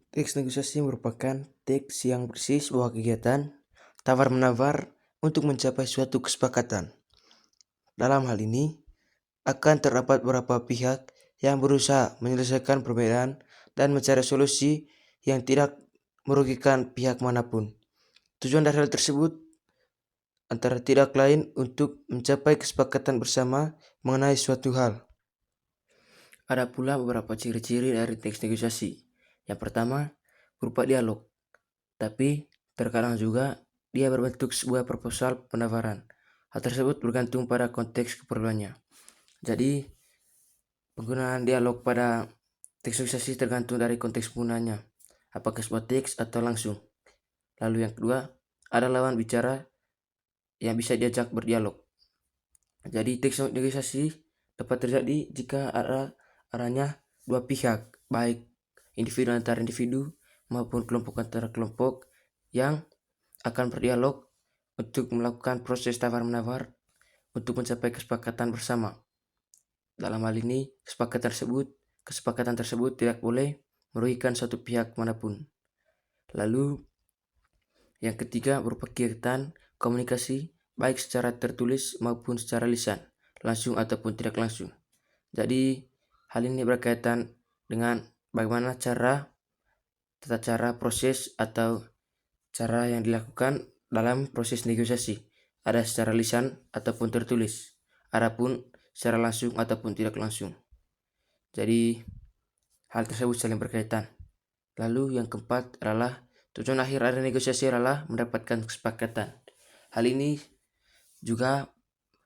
Teks negosiasi merupakan teks yang berisi sebuah kegiatan tawar-menawar untuk mencapai suatu kesepakatan. Dalam hal ini, akan terdapat beberapa pihak yang berusaha menyelesaikan perbedaan dan mencari solusi yang tidak merugikan pihak manapun. Tujuan dari hal tersebut antara tidak lain untuk mencapai kesepakatan bersama mengenai suatu hal. Ada pula beberapa ciri-ciri dari teks negosiasi. Yang pertama, berupa dialog, tapi terkadang juga dia berbentuk sebuah proposal penawaran. Hal tersebut bergantung pada konteks keperluannya. Jadi, penggunaan dialog pada teks negosiasi tergantung dari konteks penggunaannya, apakah sebuah teks atau langsung. Lalu yang kedua, ada lawan bicara yang bisa diajak berdialog. Jadi teks negosiasi dapat terjadi jika adanya dua pihak, baik individu antara individu maupun kelompok antara kelompok yang akan berdialog untuk melakukan proses tawar-menawar untuk mencapai kesepakatan bersama. Dalam hal ini, kesepakatan tersebut tidak boleh merugikan suatu pihak manapun. Lalu, yang ketiga berupa kegiatan komunikasi baik secara tertulis maupun secara lisan, langsung ataupun tidak langsung. Jadi, hal ini berkaitan dengan bagaimana tata cara proses atau cara yang dilakukan dalam proses negosiasi. Ada secara lisan ataupun tertulis. Adapun secara langsung ataupun tidak langsung. Jadi, hal tersebut saling berkaitan. Lalu yang keempat adalah tujuan akhir dari negosiasi adalah mendapatkan kesepakatan. Hal ini juga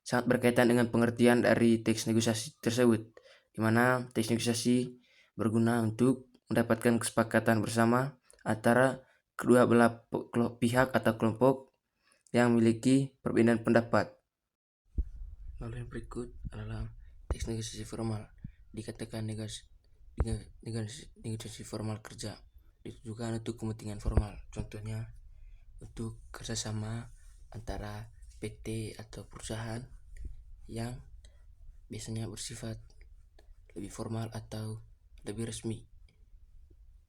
sangat berkaitan dengan pengertian dari teks negosiasi tersebut, di mana teks negosiasi berguna untuk mendapatkan kesepakatan bersama antara kedua belah pihak atau kelompok yang memiliki perbedaan pendapat. Lalu yang berikut adalah teks negosiasi formal. Dikatakan negosiasi formal kerja ditujukan untuk kepentingan formal. Contohnya untuk kerjasama antara PT atau perusahaan yang biasanya bersifat lebih formal atau lebih resmi.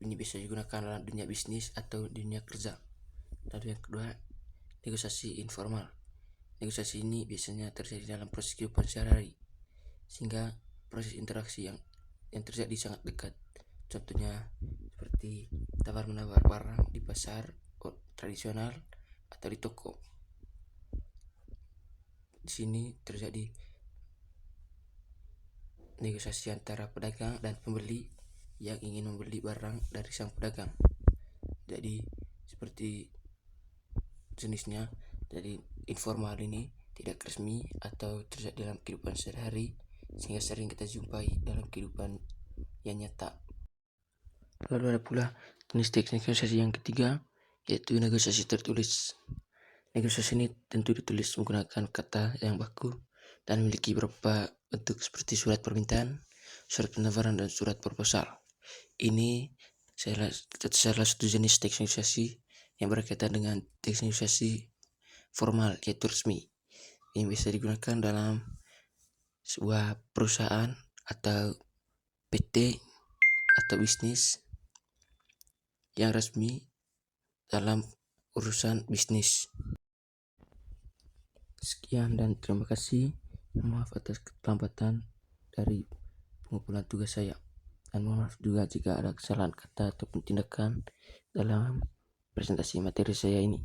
Ini bisa digunakan dalam dunia bisnis atau dunia kerja. Lalu yang kedua, negosiasi informal. Negosiasi ini biasanya terjadi dalam proses kehidupan sehari-hari, sehingga proses interaksi yang terjadi sangat dekat. Contohnya seperti tawar-menawar barang di pasar tradisional atau di toko. Di sini terjadi negosiasi antara pedagang dan pembeli yang ingin membeli barang dari sang pedagang. Jadi seperti jenisnya, jadi informal ini tidak resmi atau terjadi dalam kehidupan sehari-hari, sehingga sering kita jumpai dalam kehidupan yang nyata. Lalu ada pula jenis teks negosiasi yang ketiga, yaitu negosiasi tertulis. Negosiasi ini tentu ditulis menggunakan kata yang baku dan memiliki beberapa bentuk seperti surat permintaan, surat penawaran, dan surat proposal. Ini salah satu jenis teks negosiasi yang berkaitan dengan teks negosiasi formal, yaitu resmi, yang bisa digunakan dalam sebuah perusahaan atau PT atau bisnis yang resmi dalam urusan bisnis. Sekian dan terima kasih. Maaf atas keterlambatan dari pengumpulan tugas saya. Dan maaf juga jika ada kesalahan kata ataupun tindakan dalam presentasi materi saya ini.